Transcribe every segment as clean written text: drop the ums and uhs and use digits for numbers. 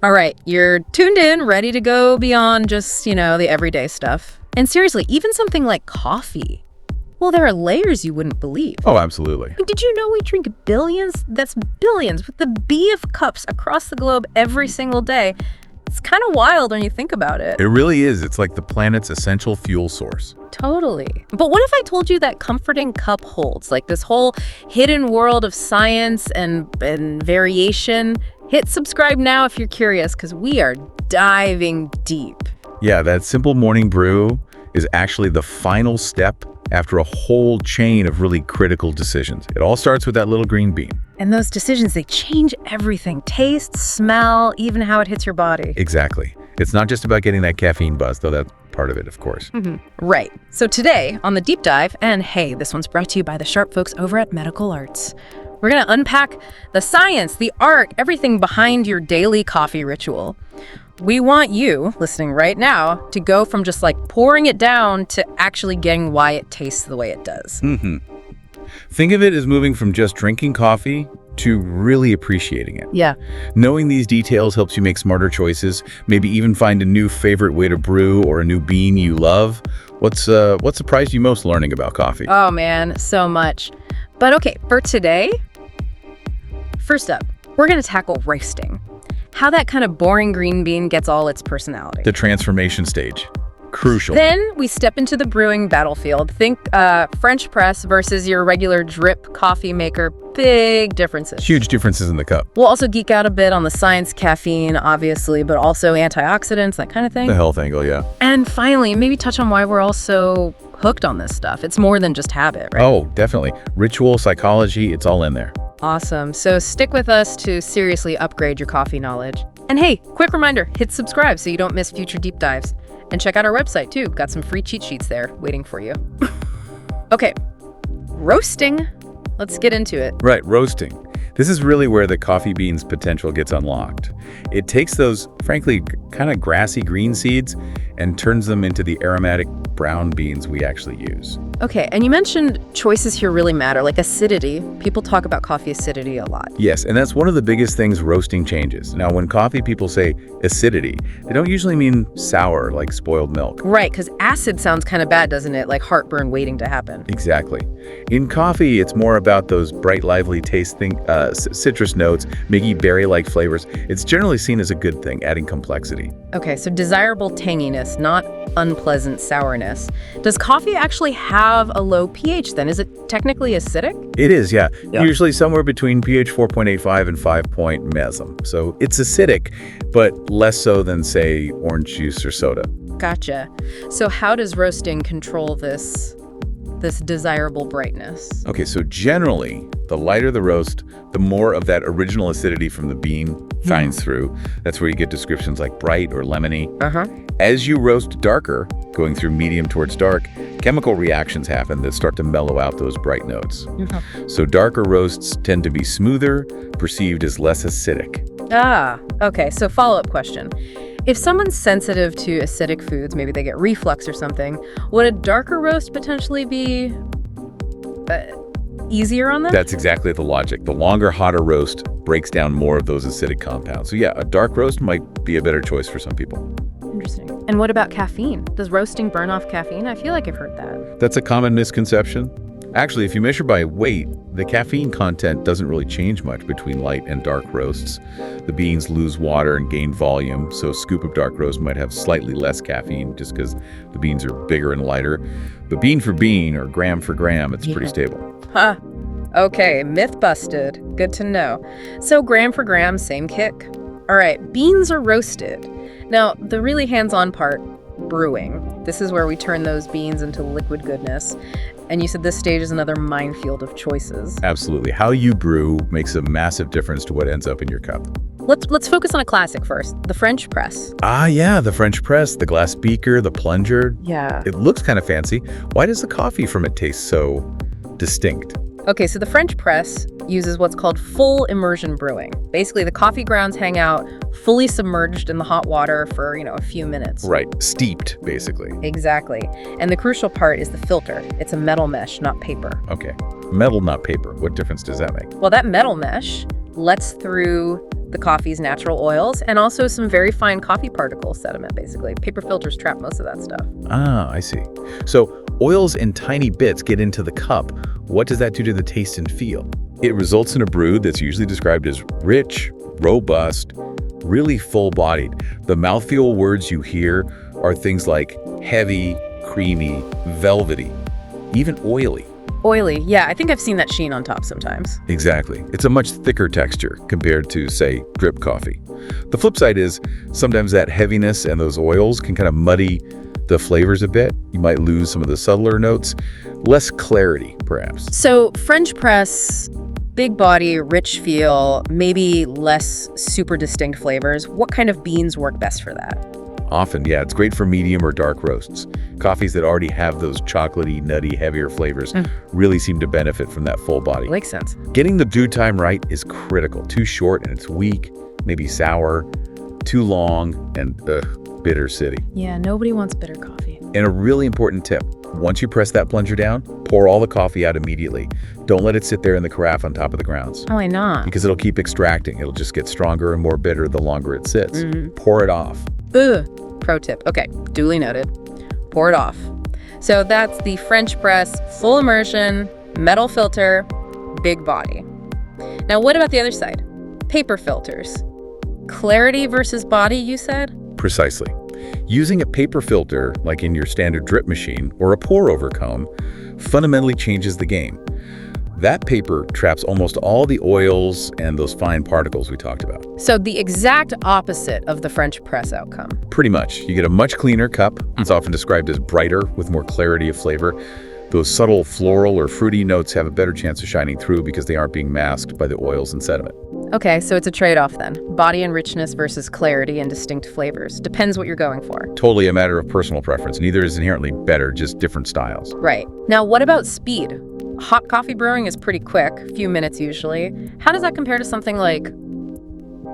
All right, you're tuned in, ready to go beyond just, the everyday stuff. And seriously, even something like coffee. Well, there are layers you wouldn't believe. Oh, absolutely. Did you know we drink billions? That's billions with the B of cups across the globe every single day. It's kind of wild when you think about it. It really is. It's like the planet's essential fuel source. Totally. But what if I told you that comforting cup holds like this whole hidden world of science and variation? Hit subscribe now if you're curious, because we are diving deep. Yeah, that simple morning brew is actually the final step after a whole chain of really critical decisions. It all starts with that little green bean. And those decisions, they change everything. Taste, smell, even how it hits your body. Exactly. It's not just about getting that caffeine buzz, though that's part of it, of course. Right. So today on the deep dive, and hey, this one's brought to you by the sharp folks over at Medical Arts. We're going to unpack the science, the art, everything behind your daily coffee ritual. We want you, listening right now, to go from just like pouring it down to actually getting why it tastes the way it does. Think of it as moving from just drinking coffee to really appreciating it. Yeah. Knowing these details helps you make smarter choices, maybe even find a new favorite way to brew or a new bean you love. What surprised you most learning about coffee? Oh man, so much. But okay, for today, first up, we're going to tackle roasting. How that kind of boring green bean gets all its personality. The transformation stage. Crucial. Then we step into the brewing battlefield. Think French press versus your regular drip coffee maker. Big differences. Huge differences in the cup. We'll also geek out a bit on the science, caffeine, obviously, but also antioxidants, that kind of thing. The health angle, yeah. And finally, maybe touch on why we're all so hooked on this stuff. It's more than just habit, right? Oh, definitely. Ritual, psychology, it's all in there. Awesome. So stick with us to seriously upgrade your coffee knowledge. And hey, quick reminder, hit subscribe so you don't miss future deep dives. And check out our website too. Got some free cheat sheets there waiting for you. Okay, roasting. Let's get into it. Right, roasting. This is really where the coffee bean's potential gets unlocked. It takes those, frankly, kind of grassy green seeds and turns them into the aromatic brown beans we actually use. Okay, and you mentioned choices here really matter, like acidity. People talk about coffee acidity a lot. Yes, and that's one of the biggest things roasting changes. Now, when coffee people say acidity, they don't usually mean sour, like spoiled milk. Right, because acid sounds kind of bad, doesn't it? Like heartburn waiting to happen. Exactly. In coffee, it's more about those bright, lively tasting citrus notes, miggy berry-like flavors. It's generally seen as a good thing, adding complexity. Okay, so desirable tanginess, not unpleasant sourness. Does coffee actually have a low pH then? Is it technically acidic? It is, yeah. Usually somewhere between pH 4.85 and 5 point mesem. So it's acidic, but less so than, say, orange juice or soda. Gotcha. So how does roasting control this desirable brightness? Okay, so generally, the lighter the roast, the more of that original acidity from the bean finds through. That's where you get descriptions like bright or lemony. As you roast darker, going through medium towards dark, chemical reactions happen that start to mellow out those bright notes. So darker roasts tend to be smoother, perceived as less acidic. Ah, okay. So follow-up question. If someone's sensitive to acidic foods, maybe they get reflux or something, would a darker roast potentially be easier on them? That's exactly the logic. The longer, hotter roast breaks down more of those acidic compounds. So yeah, a dark roast might be a better choice for some people. Interesting. And what about caffeine? Does roasting burn off caffeine? I feel like I've heard that. That's a common misconception. Actually, if you measure by weight, the caffeine content doesn't really change much between light and dark roasts. The beans lose water and gain volume, so a scoop of dark roast might have slightly less caffeine just because the beans are bigger and lighter. But bean for bean or gram for gram, it's pretty stable. Huh. Okay, myth busted. Good to know. So gram for gram, same kick. All right, beans are roasted. Now, the really hands-on part, brewing. This is where we turn those beans into liquid goodness. And you said this stage is another minefield of choices. Absolutely. How you brew makes a massive difference to what ends up in your cup. Let's focus on a classic first, the French press. Ah, yeah, the French press, the glass beaker, the plunger. Yeah. It looks kind of fancy. Why does the coffee from it taste so distinct? Okay, so the French press uses what's called full immersion brewing. Basically, the coffee grounds hang out fully submerged in the hot water for, a few minutes. Right, steeped, basically. Exactly. And the crucial part is the filter. It's a metal mesh, not paper. Okay, metal, not paper. What difference does that make? Well, that metal mesh lets through the coffee's natural oils and also some very fine coffee particle sediment, basically. Paper filters trap most of that stuff. Ah, I see. So oils and tiny bits get into the cup. What does that do to the taste and feel? It results in a brew that's usually described as rich, robust, really full-bodied. The mouthfeel words you hear are things like heavy, creamy, velvety, even oily. Oily, yeah, I think I've seen that sheen on top sometimes. Exactly. It's a much thicker texture compared to, say, drip coffee. The flip side is sometimes that heaviness and those oils can kind of muddy the flavors a bit. You might lose some of the subtler notes, less clarity, perhaps. So French press, big body, rich feel, maybe less super distinct flavors. What kind of beans work best for that? Often, yeah, it's great for medium or dark roasts. Coffees that already have those chocolatey, nutty, heavier flavors really seem to benefit from that full body. Makes sense. Getting the brew time right is critical. Too short and it's weak, maybe sour, too long, and bitter city. Yeah, nobody wants bitter coffee. And a really important tip, once you press that plunger down, pour all the coffee out immediately. Don't let it sit there in the carafe on top of the grounds. Why not? Because it'll keep extracting. It'll just get stronger and more bitter the longer it sits. Pour it off. Ugh. Pro tip. Okay, duly noted. Pour it off. So that's the French press, full immersion, metal filter, big body. Now what about the other side? Paper filters. Clarity versus body, you said? Precisely. Using a paper filter, like in your standard drip machine, or a pour-over comb, fundamentally changes the game. That paper traps almost all the oils and those fine particles we talked about. So the exact opposite of the French press outcome. Pretty much. You get a much cleaner cup. It's often described as brighter, with more clarity of flavor. Those subtle floral or fruity notes have a better chance of shining through because they aren't being masked by the oils and sediment. Okay, so it's a trade-off then. Body and richness versus clarity and distinct flavors. Depends what you're going for. Totally a matter of personal preference. Neither is inherently better, just different styles. Right. Now what about speed? Hot coffee brewing is pretty quick, a few minutes usually. How does that compare to something like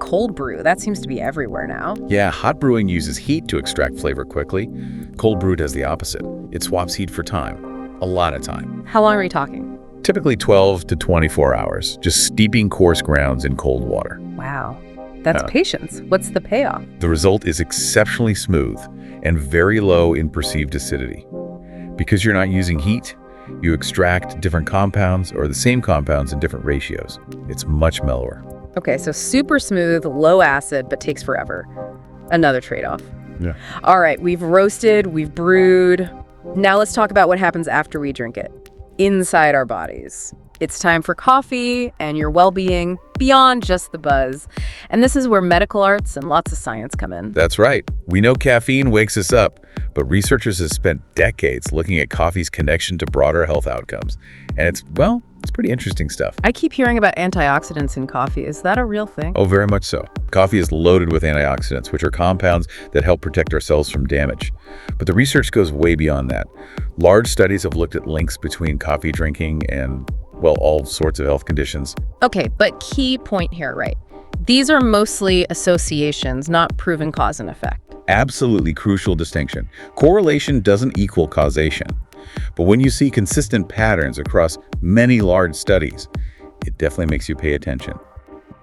cold brew? That seems to be everywhere now. Yeah, hot brewing uses heat to extract flavor quickly. Cold brew does the opposite. It swaps heat for time. A lot of time. How long are we talking? Typically 12 to 24 hours, just steeping coarse grounds in cold water. Wow. That's patience. What's the payoff? The result is exceptionally smooth and very low in perceived acidity. Because you're not using heat, you extract different compounds or the same compounds in different ratios. It's much mellower. Okay, so super smooth, low acid, but takes forever. Another trade-off. Yeah. All right, we've roasted, we've brewed. Now let's talk about what happens after we drink it. Inside our bodies. It's time for coffee and your well-being beyond just the buzz. And this is where medical arts and lots of science come in. That's right. We know caffeine wakes us up, but researchers have spent decades looking at coffee's connection to broader health outcomes. And it's pretty interesting stuff. I keep hearing about antioxidants in coffee. Is that a real thing? Oh, very much so. Coffee is loaded with antioxidants, which are compounds that help protect our cells from damage. But the research goes way beyond that. Large studies have looked at links between coffee drinking and, all sorts of health conditions. Okay, but key point here, right? These are mostly associations, not proven cause and effect. Absolutely crucial distinction. Correlation doesn't equal causation. But when you see consistent patterns across many large studies, it definitely makes you pay attention.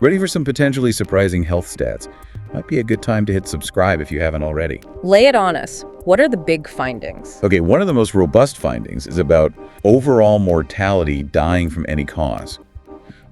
Ready for some potentially surprising health stats? Might be a good time to hit subscribe if you haven't already. Lay it on us. What are the big findings? Okay, one of the most robust findings is about overall mortality dying from any cause.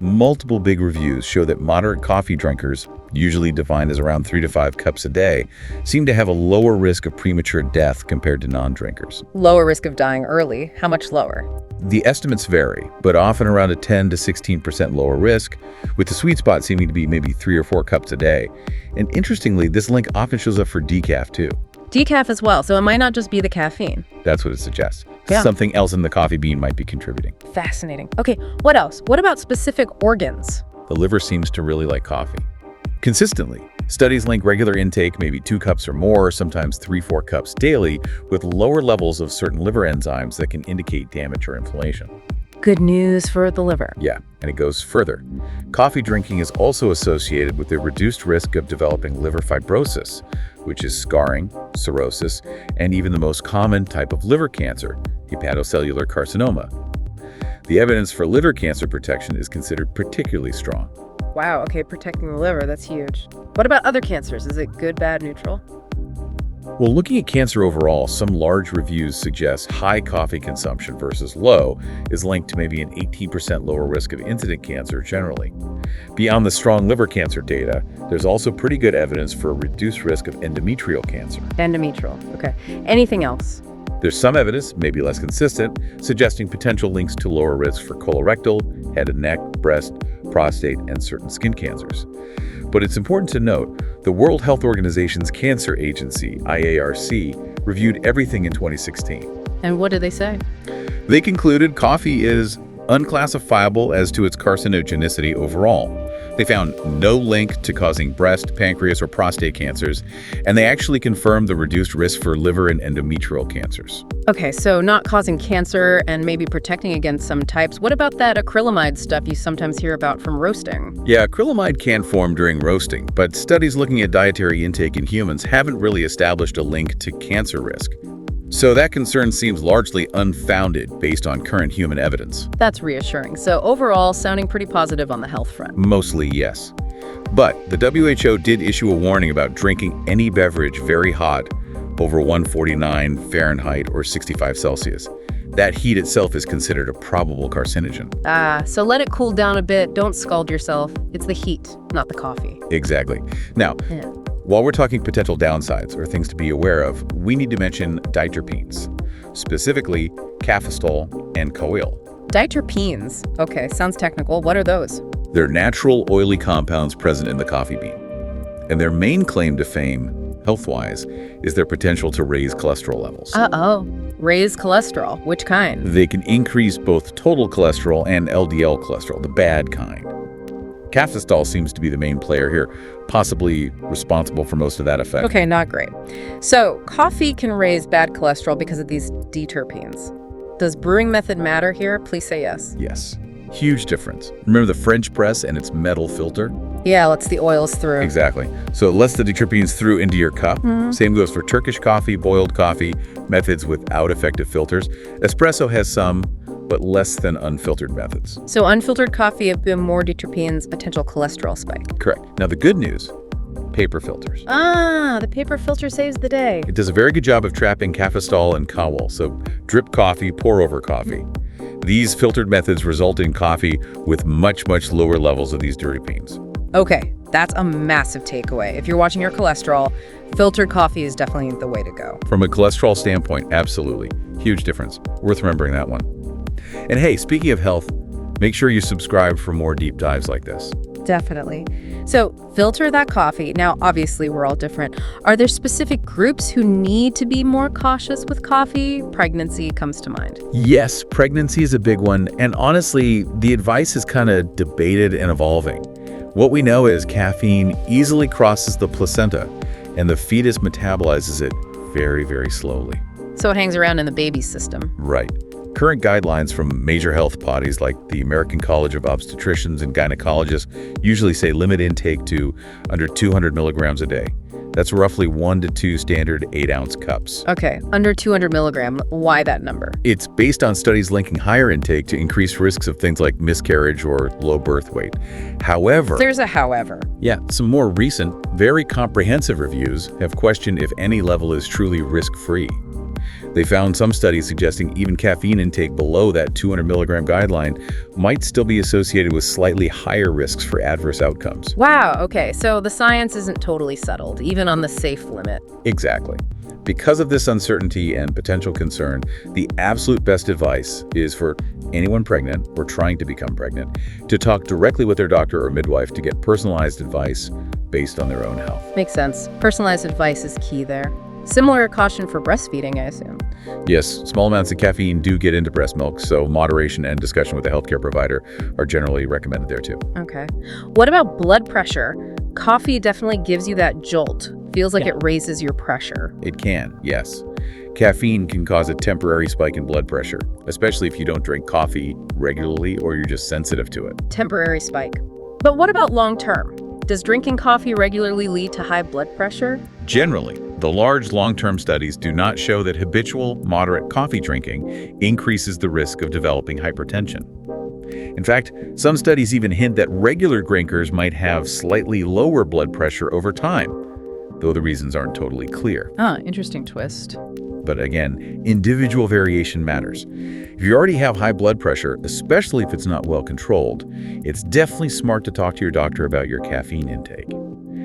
Multiple big reviews show that moderate coffee drinkers, usually defined as around 3 to 5 cups a day, seem to have a lower risk of premature death compared to non-drinkers. Lower risk of dying early. How much lower? The estimates vary, but often around a 10 to 16% lower risk, with the sweet spot seeming to be maybe 3 or 4 cups a day. And interestingly, this link often shows up for decaf too. Decaf as well, so it might not just be the caffeine. That's what it suggests. Yeah. Something else in the coffee bean might be contributing. Fascinating. Okay, what else? What about specific organs? The liver seems to really like coffee. Consistently, studies link regular intake, maybe 2 cups or more, sometimes 3-4 cups daily, with lower levels of certain liver enzymes that can indicate damage or inflammation. Good news for the liver. Yeah, and it goes further. Coffee drinking is also associated with a reduced risk of developing liver fibrosis, which is scarring, cirrhosis, and even the most common type of liver cancer, hepatocellular carcinoma. The evidence for liver cancer protection is considered particularly strong. Wow, okay, protecting the liver, that's huge. What about other cancers? Is it good, bad, neutral? Well, looking at cancer overall, some large reviews suggest high coffee consumption versus low is linked to maybe an 18% lower risk of incident cancer generally. Beyond the strong liver cancer data, there's also pretty good evidence for a reduced risk of endometrial cancer. Endometrial, okay. Anything else? There's some evidence, maybe less consistent, suggesting potential links to lower risk for colorectal, head and neck, breast, prostate, and certain skin cancers. But it's important to note, the World Health Organization's Cancer Agency, IARC, reviewed everything in 2016. And what did they say? They concluded coffee is unclassifiable as to its carcinogenicity overall. They found no link to causing breast, pancreas, or prostate cancers, and they actually confirmed the reduced risk for liver and endometrial cancers. Okay, so not causing cancer and maybe protecting against some types. What about that acrylamide stuff you sometimes hear about from roasting? Yeah, acrylamide can form during roasting, but studies looking at dietary intake in humans haven't really established a link to cancer risk. So that concern seems largely unfounded based on current human evidence. That's reassuring. So overall, sounding pretty positive on the health front. Mostly, yes. But the WHO did issue a warning about drinking any beverage very hot, over 149 Fahrenheit or 65 Celsius. That heat itself is considered a probable carcinogen. So let it cool down a bit. Don't scald yourself. It's the heat, not the coffee. Exactly. Now, while we're talking potential downsides or things to be aware of, we need to mention diterpenes, specifically caffeine and coil. Diterpenes. Okay, sounds technical. What are those? They're natural oily compounds present in the coffee bean. And their main claim to fame, health-wise, is their potential to raise cholesterol levels. Raise cholesterol. Which kind? They can increase both total cholesterol and LDL cholesterol, the bad kind. Caffeine seems to be the main player here, possibly responsible for most of that effect. Okay, not great. So, coffee can raise bad cholesterol because of these diterpenes. Does brewing method matter here? Please say yes. Yes. Huge difference. Remember the French press and its metal filter? Yeah, lets the oils through. Exactly. So it lets the diterpenes through into your cup. Same goes for Turkish coffee, boiled coffee, methods without effective filters. Espresso has some, but less than unfiltered methods. So unfiltered coffee have been more diterpenes, potential cholesterol spike. Correct. Now the good news, paper filters. The paper filter saves the day. It does a very good job of trapping caffeine and kawal, so drip coffee, pour over coffee. These filtered methods result in coffee with much, much lower levels of these diterpenes. Okay, that's a massive takeaway. If you're watching your cholesterol, filtered coffee is definitely the way to go. From a cholesterol standpoint, absolutely. Huge difference. Worth remembering that one. And hey, speaking of health, make sure you subscribe for more deep dives like this. Definitely. So filter that coffee. Now, obviously, we're all different. Are there specific groups who need to be more cautious with coffee? Pregnancy comes to mind. Yes, pregnancy is a big one. And honestly, the advice is kind of debated and evolving. What we know is caffeine easily crosses the placenta, and the fetus metabolizes it very, very slowly. So it hangs around in the baby's system. Right. Current guidelines from major health bodies like the American College of Obstetricians and Gynecologists usually say limit intake to under 200 milligrams a day. That's roughly 1 to 2 standard 8-ounce cups. Okay, under 200 milligram. Why that number? It's based on studies linking higher intake to increased risks of things like miscarriage or low birth weight. However... There's a however. Yeah, some more recent, very comprehensive reviews have questioned if any level is truly risk-free. They found some studies suggesting even caffeine intake below that 200 milligram guideline might still be associated with slightly higher risks for adverse outcomes. Wow, okay, so the science isn't totally settled, even on the safe limit. Exactly. Because of this uncertainty and potential concern, the absolute best advice is for anyone pregnant or trying to become pregnant to talk directly with their doctor or midwife to get personalized advice based on their own health. Makes sense. Personalized advice is key there. Similar caution for breastfeeding, I assume. Yes, small amounts of caffeine do get into breast milk, so moderation and discussion with a healthcare provider are generally recommended there too. Okay. What about blood pressure? Coffee definitely gives you that jolt. Feels like it raises your pressure. It can, yes. Caffeine can cause a temporary spike in blood pressure, especially if you don't drink coffee regularly or you're just sensitive to it. Temporary spike. But what about long term? Does drinking coffee regularly lead to high blood pressure? Generally, the large long-term studies do not show that habitual, moderate coffee drinking increases the risk of developing hypertension. In fact, some studies even hint that regular drinkers might have slightly lower blood pressure over time, though the reasons aren't totally clear. Interesting twist. But again, individual variation matters. If you already have high blood pressure, especially if it's not well controlled, it's definitely smart to talk to your doctor about your caffeine intake.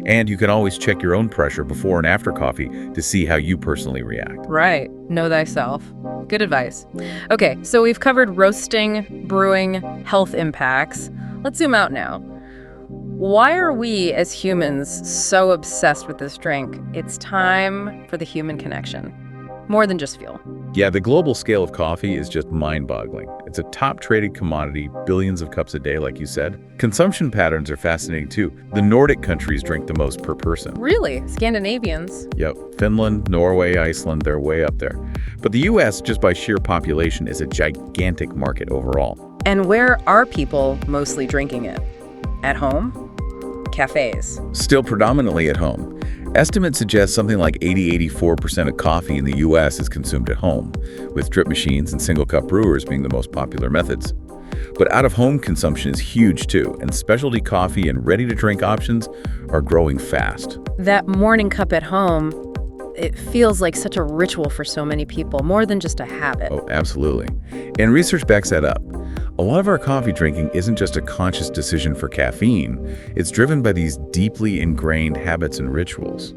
And you can always check your own pressure before and after coffee to see how you personally react. Right. Know thyself. Good advice. Okay, so we've covered roasting, brewing, health impacts. Let's zoom out now. Why are we as humans so obsessed with this drink? It's time for the human connection. More than just fuel. Yeah, the global scale of coffee is just mind-boggling. It's a top-traded commodity, billions of cups a day, like you said. Consumption patterns are fascinating, too. The Nordic countries drink the most per person. Really? Scandinavians? Yep. Finland, Norway, Iceland, they're way up there. But the U.S., just by sheer population, is a gigantic market overall. And where are people mostly drinking it? At home? Cafes? Still predominantly at home. Estimates suggest something like 80–84% of coffee in the U.S. is consumed at home, with drip machines and single-cup brewers being the most popular methods. But out-of-home consumption is huge, too, and specialty coffee and ready-to-drink options are growing fast. That morning cup at home, it feels like such a ritual for so many people, more than just a habit. Oh, absolutely. And research backs that up. A lot of our coffee drinking isn't just a conscious decision for caffeine. It's driven by these deeply ingrained habits and rituals.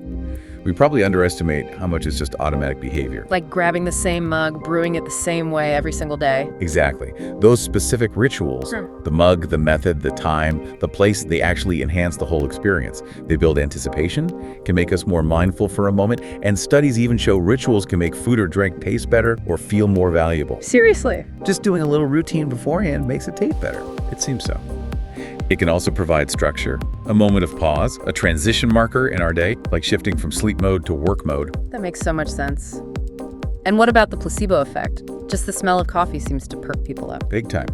We probably underestimate how much is just automatic behavior. Like grabbing the same mug, brewing it the same way every single day. Exactly. Those specific rituals, the mug, the method, the time, the place, they actually enhance the whole experience. They build anticipation, can make us more mindful for a moment, and studies even show rituals can make food or drink taste better or feel more valuable. Seriously? Just doing a little routine beforehand makes it taste better. It seems so. It can also provide structure, a moment of pause, a transition marker in our day, like shifting from sleep mode to work mode. That makes so much sense. And what about the placebo effect? Just the smell of coffee seems to perk people up. Big time.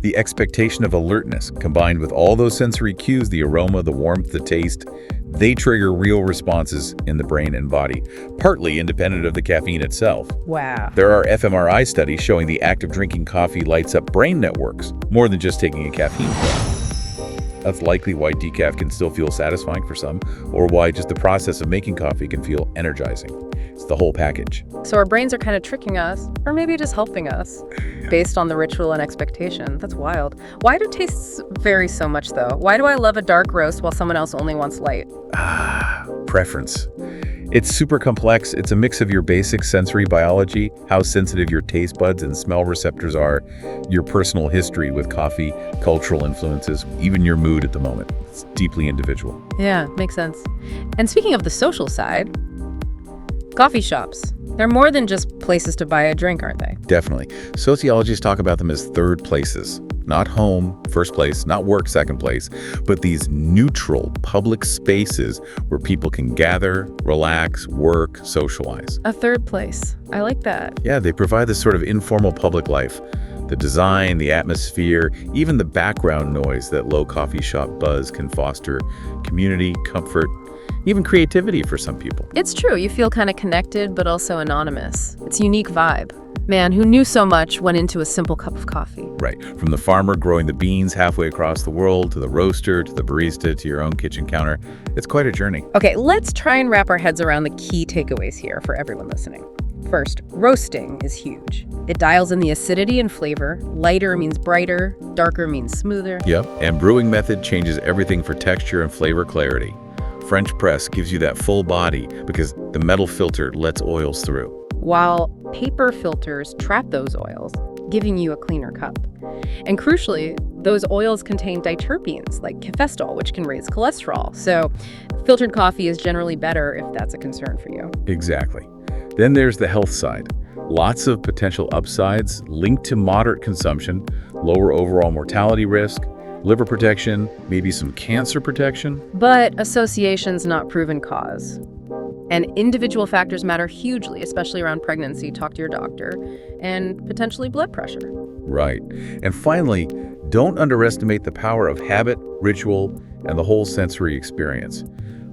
The expectation of alertness, combined with all those sensory cues, the aroma, the warmth, the taste, they trigger real responses in the brain and body, partly independent of the caffeine itself. Wow. There are fMRI studies showing the act of drinking coffee lights up brain networks, more than just taking a caffeine pill. That's likely why decaf can still feel satisfying for some, or why just the process of making coffee can feel energizing. It's the whole package. So our brains are kind of tricking us, or maybe just helping us, based on the ritual and expectation. That's wild. Why do tastes vary so much, though? Why do I love a dark roast while someone else only wants light? Preference. It's super complex. It's a mix of your basic sensory biology, how sensitive your taste buds and smell receptors are, your personal history with coffee, cultural influences, even your mood at the moment. It's deeply individual. Yeah, makes sense. And speaking of the social side, coffee shops. They're more than just places to buy a drink, aren't they? Definitely. Sociologists talk about them as third places. Not home, first place, not work, second place, but these neutral public spaces where people can gather, relax, work, socialize. A third place. I like that. Yeah, they provide this sort of informal public life. The design, the atmosphere, even the background noise that low coffee shop buzz can foster community, comfort, even creativity for some people. It's true. You feel kind of connected, but also anonymous. It's a unique vibe. Man who knew so much went into a simple cup of coffee. Right. From the farmer growing the beans halfway across the world, to the roaster, to the barista, to your own kitchen counter. It's quite a journey. Okay, let's try and wrap our heads around the key takeaways here for everyone listening. First, roasting is huge. It dials in the acidity and flavor. Lighter means brighter, darker means smoother. Yep. And brewing method changes everything for texture and flavor clarity. French press gives you that full body because the metal filter lets oils through, while paper filters trap those oils, giving you a cleaner cup. And crucially, those oils contain diterpenes like caffeine, which can raise cholesterol. So filtered coffee is generally better if that's a concern for you. Exactly. Then there's the health side. Lots of potential upsides linked to moderate consumption, lower overall mortality risk, liver protection, maybe some cancer protection. But association's not proven cause. And individual factors matter hugely, especially around pregnancy. Talk to your doctor. And potentially blood pressure. Right. And finally, don't underestimate the power of habit, ritual, and the whole sensory experience.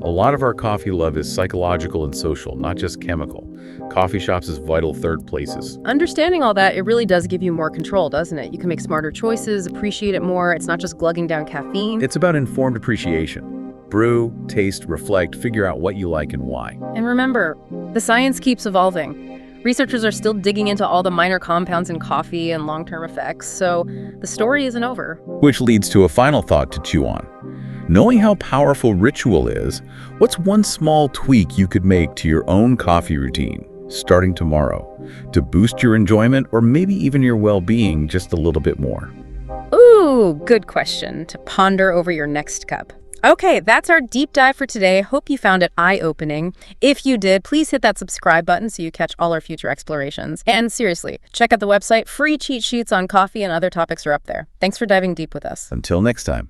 A lot of our coffee love is psychological and social, not just chemical. Coffee shops is vital third places. Understanding all that, it really does give you more control, doesn't it? You can make smarter choices, appreciate it more. It's not just glugging down caffeine. It's about informed appreciation. Brew, taste, reflect, figure out what you like and why. And remember, the science keeps evolving. Researchers are still digging into all the minor compounds in coffee and long-term effects, so the story isn't over. Which leads to a final thought to chew on. Knowing how powerful ritual is, what's one small tweak you could make to your own coffee routine, starting tomorrow, to boost your enjoyment or maybe even your well-being just a little bit more? Ooh, good question to ponder over your next cup. Okay, that's our deep dive for today. Hope you found it eye-opening. If you did, please hit that subscribe button so you catch all our future explorations. And seriously, check out the website. Free cheat sheets on coffee and other topics are up there. Thanks for diving deep with us. Until next time.